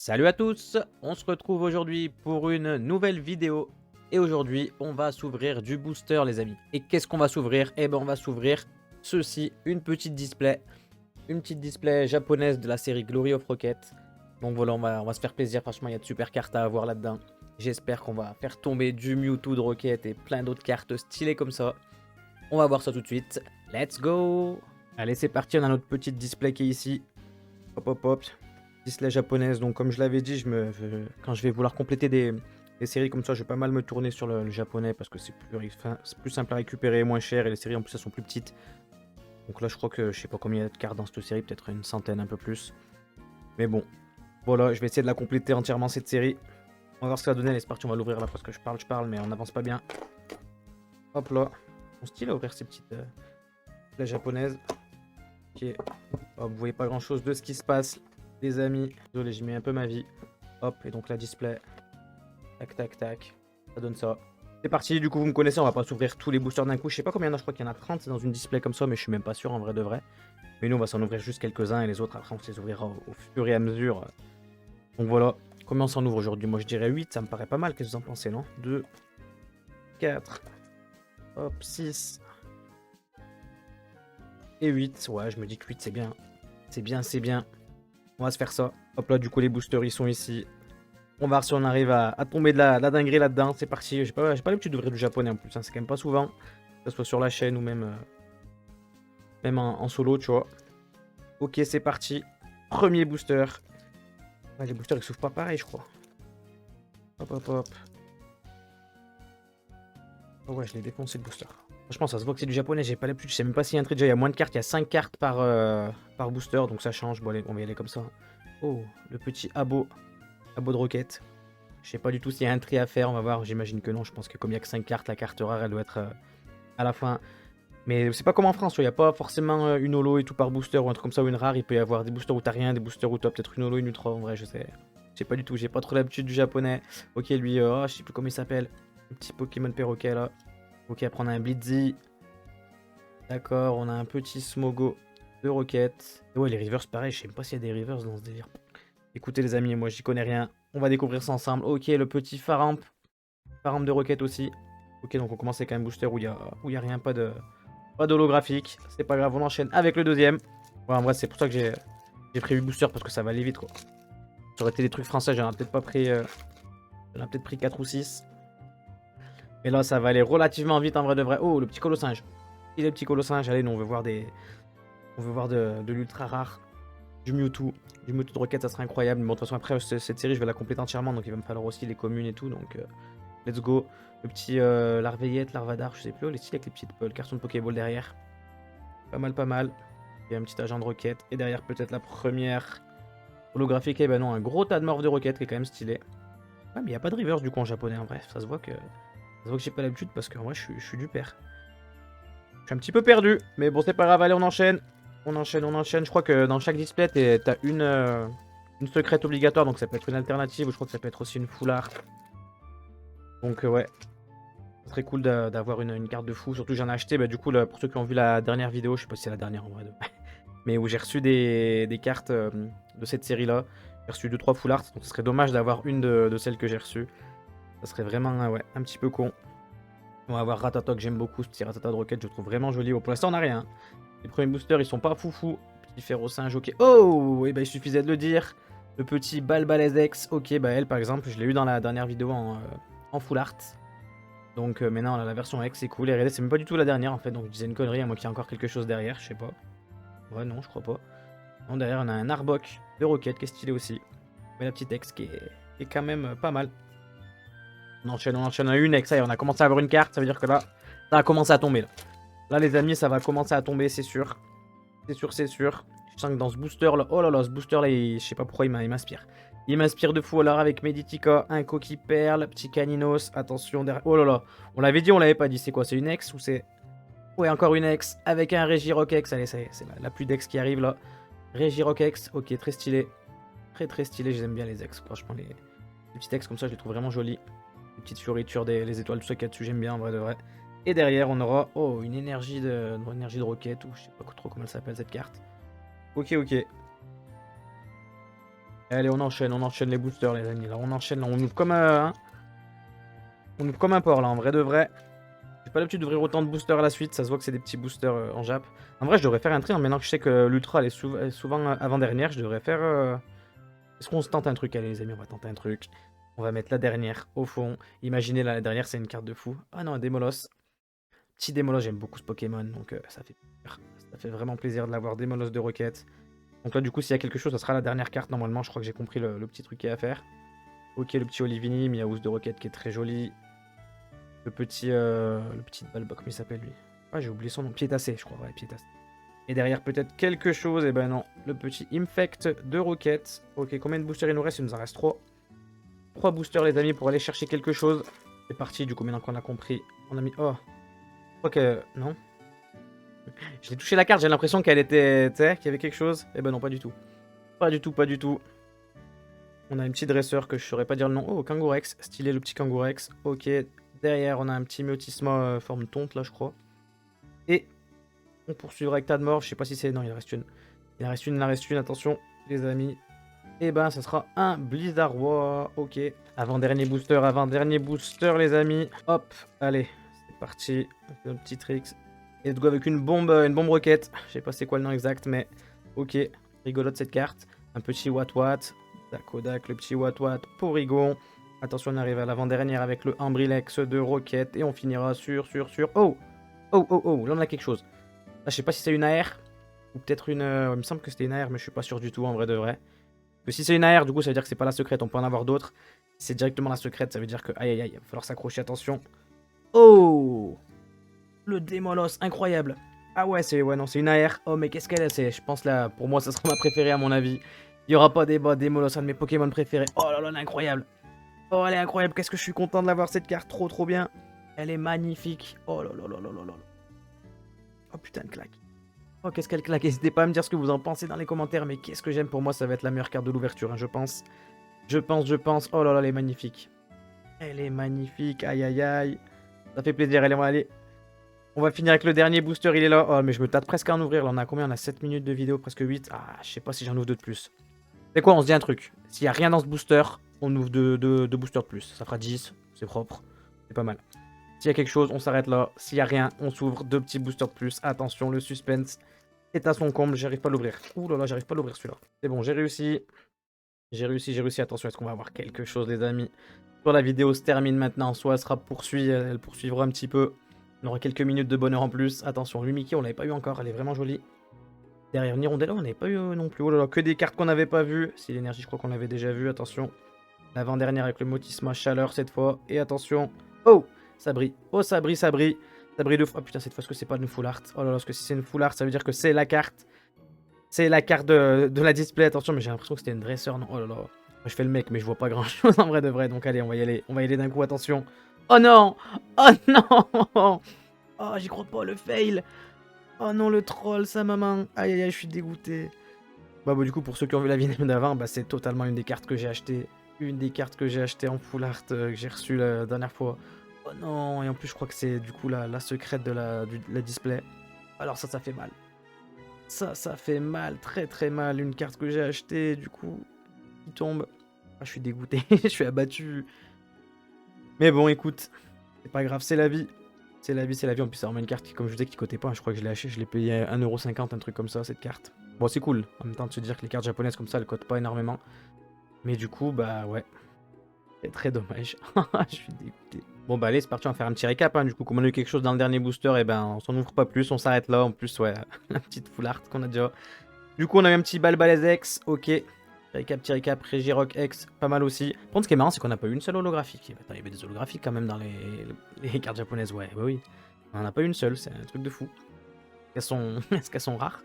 Salut à tous, on se retrouve aujourd'hui pour une nouvelle vidéo et aujourd'hui on va s'ouvrir du booster les amis. Et qu'est-ce qu'on va s'ouvrir? Eh ben on va s'ouvrir ceci, une petite display japonaise de la série Glory of Rocket. Donc voilà, on va se faire plaisir, franchement il y a de super cartes à avoir là-dedans. J'espère qu'on va faire tomber du Mewtwo de Rocket et plein d'autres cartes stylées comme ça. On va voir ça tout de suite, let's go! Allez c'est parti, on a notre petite display qui est ici. Hop hop hop. Display japonaise, donc comme je l'avais dit, quand je vais vouloir compléter des séries comme ça, je vais pas mal me tourner sur le japonais parce que c'est plus simple à récupérer, moins cher et les séries en plus elles sont plus petites. Donc là je crois que je sais pas combien il y a de cartes dans cette série, peut-être une centaine, un peu plus. Mais bon, voilà, je vais essayer de la compléter entièrement cette série. On va voir ce que ça va donner, allez c'est parti, on va l'ouvrir là parce que je parle mais on n'avance pas bien. Hop là, mon style à ouvrir ces petites displays japonaises. Ok, oh, vous voyez pas grand chose de ce qui se passe. Les amis, désolé, j'ai mis un peu ma vie. Hop, et donc la display. Tac, tac, tac. Ça donne ça. C'est parti, du coup, vous me connaissez, on va pas s'ouvrir tous les boosters d'un coup. Je sais pas combien il y en a, je crois qu'il y en a 30 dans une display comme ça, mais je suis même pas sûr en vrai de vrai. Mais nous, on va s'en ouvrir juste quelques-uns et les autres, après, on se les ouvrira au fur et à mesure. Donc voilà. Combien on s'en ouvre aujourd'hui? Moi, je dirais 8, ça me paraît pas mal. Qu'est-ce que vous en pensez, non? 2, 4, hop, 6 et 8. Ouais, je me dis que 8, c'est bien. C'est bien, c'est bien. On va se faire ça. Hop là, du coup, les boosters, ils sont ici. On va voir si on arrive à tomber de la dinguerie là-dedans. C'est parti. J'ai pas l'habitude d'ouvrir du japonais en plus. Hein. C'est quand même pas souvent. Que ce soit sur la chaîne ou même en solo, tu vois. Ok, c'est parti. Premier booster. Ouais, les boosters, ils s'ouvrent pas pareil, je crois. Hop, hop, hop. Oh ouais, je l'ai défoncé le booster. Franchement, ça se voit que c'est du japonais. J'ai pas l'habitude. Je sais même pas s'il y a un trait. Déjà, il y a moins de cartes. Il y a 5 cartes par booster. Donc ça change. Bon, allez, on va y aller comme ça. Oh, le petit abo. Abo de roquette. Je sais pas du tout s'il y a un tri à faire, on va voir, j'imagine que non, je pense que comme il n'y a que 5 cartes, la carte rare elle doit être à la fin. Mais c'est pas comme en France, il n'y a pas forcément une holo et tout par booster ou un truc comme ça ou une rare, il peut y avoir des boosters où t'as rien, des boosters où t'as peut-être une holo, une ultra, en vrai je sais. Je sais pas du tout, j'ai pas trop l'habitude du japonais. Ok lui, oh, je sais plus comment il s'appelle, le petit Pokémon perroquet là. Ok après on a un Blitzy. D'accord, on a un petit Smogo de Rocket. Et ouais les Rivers pareil, je sais même pas s'il y a des Rivers dans ce délire. Écoutez les amis, moi j'y connais rien. On va découvrir ça ensemble. Ok, le petit Faramp. Faramp de Rocket aussi. Ok, donc on commence avec un booster où y a rien, pas d'holographique. C'est pas grave, on enchaîne avec le deuxième. Ouais, en vrai, c'est pour ça que j'ai pris 8 boosters parce que ça va aller vite quoi. Ça aurait été des trucs français, j'en ai peut-être pas pris. J'en ai peut-être pris 4 ou 6. Mais là, ça va aller relativement vite en vrai de vrai. Oh, le petit colossinge. Il est le petit colossinge. Allez, nous on veut voir On veut voir de l'ultra rare. Du Mewtwo. Du Mewtwo de Rocket, ça serait incroyable. Mais bon, de toute façon, après, cette série, je vais la compléter entièrement. Donc il va me falloir aussi les communes et tout. Donc let's go. Le petit Larveillette, Larvadar, je sais plus. Les styles avec les petites le carton de Pokéball derrière. Pas mal, pas mal. Et un petit agent de Rocket. Et derrière, peut-être la première holographique. Et ben non, un gros tas de morph de Rocket qui est quand même stylé. Ouais, mais il n'y a pas de reverse du coup en japonais. En bref, ça se voit que j'ai pas l'habitude parce que moi, je suis du père. Je suis un petit peu perdu. Mais bon, c'est pas grave. Allez, on enchaîne. On enchaîne, on enchaîne. Je crois que dans chaque display, t'as une secrète obligatoire. Donc ça peut être une alternative. Ou je crois que ça peut être aussi une full art. Donc ouais. Ce serait cool d'avoir une carte de fou. Surtout, j'en ai acheté. Bah, du coup, là, pour ceux qui ont vu la dernière vidéo, je sais pas si c'est la dernière en vrai. Mais où j'ai reçu des cartes de cette série-là. J'ai reçu 2-3 full art. Donc ce serait dommage d'avoir une de celles que j'ai reçues. Ça serait vraiment ouais, un petit peu con. On va avoir Ratata que j'aime beaucoup. Ce petit Ratata de Rocket, je le trouve vraiment joli. Bon, pour l'instant, on n'a rien. Les premiers boosters, ils sont pas foufou. Petit Ferrocinge, ok. Oh, et bah, il suffisait de le dire. Le petit Balbalazex, ok. Bah, elle, par exemple, je l'ai eu dans la dernière vidéo en full art. Donc maintenant, la version X, c'est cool. Et regardez, c'est même pas du tout la dernière, en fait. Donc je disais une connerie, à moins qu'il y ait encore quelque chose derrière, je sais pas. Ouais, non, je crois pas. Non, derrière, on a un Arbok de Rocket qui est stylé aussi. Mais la petite X qui est quand même pas mal. On enchaîne à une X. Ça y est, on a commencé à avoir une carte. Ça veut dire que là, ça a commencé à tomber. Là, les amis, ça va commencer à tomber, c'est sûr. C'est sûr, c'est sûr. Je sens que dans ce booster là, oh là là, ce booster là, je sais pas pourquoi il m'inspire. Il m'inspire de fou. Alors avec Meditica, un Coquille Perle, petit Caninos, attention derrière. Oh là là, on l'avait dit, on l'avait pas dit. C'est quoi? C'est une ex ou c'est. Ouais, encore une ex avec un Regirokex. Allez, c'est la plus d'ex qui arrive là. Regirokex, ok, très stylé. Très très stylé, j'aime bien les ex. Franchement, les petits ex comme ça, je les trouve vraiment jolis. Les petites fioritures, les étoiles, tout ça qu'il y a dessus, j'aime bien en vrai de vrai. Et derrière, on aura une énergie de roquette, ou je sais pas trop comment elle s'appelle cette carte. Ok, ok. Allez, on enchaîne les boosters, les amis. Là, on enchaîne, là, on ouvre comme on ouvre comme un porc, là, en vrai de vrai. J'ai pas l'habitude d'ouvrir autant de boosters à la suite. Ça se voit que c'est des petits boosters en Jap. En vrai, je devrais faire un tri. Hein, maintenant que je sais que l'Ultra, elle est souvent avant-dernière, je devrais faire... Est-ce qu'on se tente un truc? Allez, les amis, on va tenter un truc. On va mettre la dernière au fond. Imaginez, là, la dernière, c'est une carte de fou. Ah non, un Démolos. Petit Démolos, j'aime beaucoup ce Pokémon, donc ça fait plaisir. Ça fait vraiment plaisir de l'avoir, Démolos de Rocket. Donc là, du coup, s'il y a quelque chose, ça sera la dernière carte, normalement. Je crois que j'ai compris le petit truc qu'il y a à faire. Ok, le petit Olivini, Miaous de Rocket qui est très joli. Le petit Balba, comment il s'appelle lui? Ah, j'ai oublié son nom. Piétassé, je crois, ouais, Piétassé. Et derrière, peut-être quelque chose, et ben non. Le petit Infect de Rocket. Ok, combien de boosters il nous reste? Il nous en reste 3. 3 boosters, les amis, pour aller chercher quelque chose. C'est parti, du coup, maintenant qu'on a compris. On a mis... Oh, je crois que... Non. J'ai touché la carte, j'ai l'impression qu'elle était... Tu sais, qu'il y avait quelque chose. Eh ben non, pas du tout. Pas du tout, pas du tout. On a un petit dresseur que je saurais pas dire le nom. Oh, Kangourex. Stylé, le petit Kangourex. Ok. Derrière, on a un petit Myotisma forme tonte, là, je crois. Et on poursuivra avec Tadmor. Je sais pas si c'est... Non, il en reste une. Il en reste une, il en reste une. Attention, les amis. Et ben, ça sera un Blizzardroid. Ok. Avant-dernier booster, les amis. Hop, allez. C'est parti. On fait notre petit tricks. Et go avec une bombe roquette. Je sais pas c'est quoi le nom exact, mais ok. Rigolote cette carte. Un petit Wat-Wat. Dakodak, le petit Wat-Wat. Porygon. Attention, on arrive à l'avant-dernière avec le Ambrilex de Rocket. Et on finira sur... Oh! Oh, oh, oh, là on a quelque chose. Là, je sais pas si c'est une AR. Ou peut-être une... il me semble que c'était une AR, mais je suis pas sûr du tout en vrai de vrai. Que si c'est une AR, du coup, ça veut dire que c'est pas la secrète. On peut en avoir d'autres. Si c'est directement la secrète, ça veut dire que... Aïe, aïe, aïe. Il va falloir s'accrocher, attention. Oh! Le Démolos, incroyable. Ah ouais, c'est ouais, non, c'est une AR. Oh, mais qu'est-ce qu'elle est? Je pense là, pour moi, ça sera ma préférée à mon avis. Il y aura pas débat, Démolos, un de mes Pokémon préférés. Oh là là, elle est incroyable. Oh, elle est incroyable. Qu'est-ce que je suis content de l'avoir cette carte. Trop, trop bien. Elle est magnifique. Oh là là là là là là. Oh putain de claque. Oh, qu'est-ce qu'elle claque. N'hésitez pas à me dire ce que vous en pensez dans les commentaires. Mais qu'est-ce que j'aime. Pour moi, ça va être la meilleure carte de l'ouverture, hein, je pense. Je pense. Oh là là, elle est magnifique. Elle est magnifique. Aïe, aïe, aïe. Ça fait plaisir. Allez, on va finir avec le dernier booster. Il est là. Oh, mais je me tâte presque à en ouvrir. Là, on a combien? On a 7 minutes de vidéo, presque 8. Ah, je sais pas si j'en ouvre deux de plus. C'est quoi? On se dit un truc. S'il y a rien dans ce booster, on ouvre deux boosters de plus. Ça fera 10. C'est propre. C'est pas mal. S'il y a quelque chose, on s'arrête là. S'il y a rien, on s'ouvre 2 petits boosters de plus. Attention, le suspense est à son comble. J'arrive pas à l'ouvrir. Ouh là là, j'arrive pas à l'ouvrir celui-là. C'est bon, j'ai réussi. J'ai réussi. Attention, est-ce qu'on va avoir quelque chose, les amis? Soit la vidéo se termine maintenant, soit elle sera elle poursuivra un petit peu. On aura quelques minutes de bonheur en plus. Attention, Lumiki, on l'avait pas eu encore. Elle est vraiment jolie. Derrière Nirondella, on n'avait pas eu non plus. Oh là là, que des cartes qu'on n'avait pas vues. Si l'énergie, je crois qu'on l'avait déjà vu. Attention. L'avant-dernière avec le Motisma Chaleur cette fois. Et attention. Oh! Ça brille. Oh, ça brille. Ça brille de fou. Oh putain, cette fois, est-ce que c'est pas une full art? Oh là là, parce que si c'est une full art, ça veut dire que c'est la carte. C'est la carte de la display. Attention, mais j'ai l'impression que c'était une dresseur. Non, oh là là. Moi, je fais le mec, mais je vois pas grand chose en vrai de vrai. Donc allez, on va y aller. On va y aller d'un coup. Attention. Oh non! Oh non! Oh, j'y crois pas, le fail! Oh non, le troll, sa maman. Aïe aïe aïe, je suis dégoûté. Bah, du coup, pour ceux qui ont vu la vidéo d'avant, bah, c'est totalement une des cartes que j'ai achetées. Une des cartes que j'ai achetées en full art que j'ai reçue la dernière fois. Oh non, et en plus, je crois que c'est du coup la secrète de la display. Alors ça fait mal. Ça fait mal, très très mal. Une carte que j'ai achetée, du coup, qui tombe. Ah, je suis dégoûté, je suis abattu. Mais bon, écoute, c'est pas grave, c'est la vie. C'est la vie, c'est la vie. En plus, c'est vraiment une carte qui, comme je vous disais, qui cotait pas. Je crois que je l'ai acheté, je l'ai payé 1,50€, un truc comme ça, cette carte. Bon, c'est cool. En même temps, de se dire que les cartes japonaises comme ça, elles cotent pas énormément. Mais du coup, bah ouais. C'est très dommage. Je suis dégoûté. Bon, bah allez, c'est parti, on va faire un petit récap. Hein. Du coup, comme on a eu quelque chose dans le dernier booster, et ben on s'en ouvre pas plus, on s'arrête là. En plus, ouais, la petite full art qu'on a déjà. Du coup, on a eu un petit Balbalès X, ok. Petit récap, Regirock X, pas mal aussi. Par contre, ce qui est marrant, c'est qu'on n'a pas eu une seule holographique. Attends, il y avait des holographiques quand même dans les cartes japonaises, ouais, bah oui. On en a pas une seule, c'est un truc de fou. Est-ce qu'elles sont rares?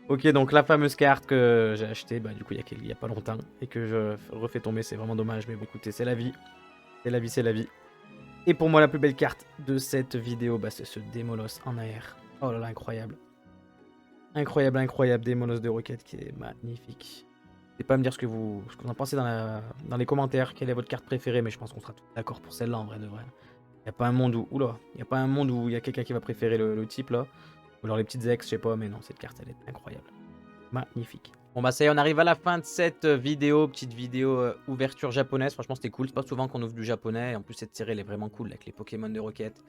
Ok, donc la fameuse carte que j'ai achetée, bah du coup il y a pas longtemps, et que je refais tomber, c'est vraiment dommage, mais bon écoutez, c'est la vie. C'est la vie, c'est la vie. Et pour moi, la plus belle carte de cette vidéo, bah c'est ce Démolos en AR. Oh là là, incroyable. Incroyable, Démolos de Rocket qui est magnifique. N'hésitez pas à me dire ce que vous en pensez dans les commentaires, quelle est votre carte préférée, mais je pense qu'on sera tous d'accord pour celle-là en vrai de vrai. Il n'y a pas un monde où... Oula, il n'y a pas un monde où il y a quelqu'un qui va préférer le type là. Ou alors les petites ex, je sais pas, mais non, cette carte elle est incroyable. Magnifique. Bon bah ça y est, on arrive à la fin de cette vidéo, petite vidéo ouverture japonaise. Franchement, c'était cool. C'est pas souvent qu'on ouvre du japonais. Et en plus, cette série, elle est vraiment cool avec les Pokémon de Rocket.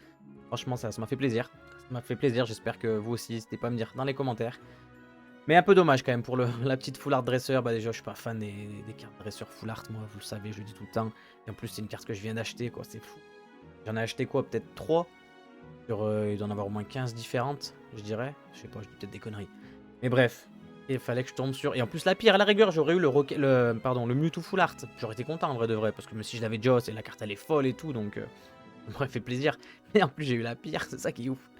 Franchement, ça m'a fait plaisir. Ça m'a fait plaisir. J'espère que vous aussi, n'hésitez pas à me dire dans les commentaires. Mais un peu dommage quand même pour la petite full art dresseur. Bah déjà, je suis pas fan des cartes dresseur full art. Moi, vous le savez, je le dis tout le temps. Et en plus, c'est une carte que je viens d'acheter, quoi. C'est fou. J'en ai acheté quoi? Peut-être 3. Il doit en avoir au moins 15 différentes, je dirais. Je sais pas, je dis peut-être des conneries. Mais bref. Il fallait que je tombe sur. Et en plus, la pire, à la rigueur, j'aurais eu le Mewtwo Full Art. J'aurais été content en vrai de vrai. Parce que même si je l'avais déjà, c'est la carte elle est folle et tout. Donc, ça m'aurait fait plaisir. Mais en plus, j'ai eu la pire. C'est ça qui est ouf.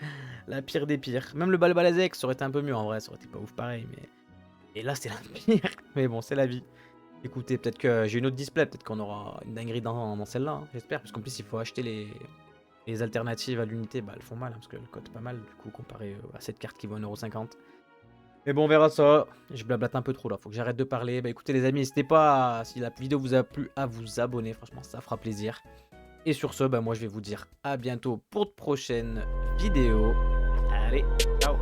La pire des pires. Même le Balbalazex, ça aurait été un peu mieux en vrai. Ça aurait été pas ouf pareil. Mais. Et là, c'est la pire. Mais bon, c'est la vie. Écoutez, peut-être que j'ai une autre display. Peut-être qu'on aura une dinguerie dans celle-là. Hein, j'espère. Parce qu'en plus, il faut acheter les alternatives à l'unité. Bah, elles font mal. Hein, parce qu'elles cotent pas mal. Du coup, comparé à cette carte qui vaut 1,50 €. Mais bon, on verra ça. Je blablate un peu trop là, faut que j'arrête de parler. Bah écoutez les amis, n'hésitez pas, si la vidéo vous a plu, à vous abonner. Franchement, ça fera plaisir. Et sur ce, bah moi je vais vous dire à bientôt pour de prochaines vidéos. Allez, ciao.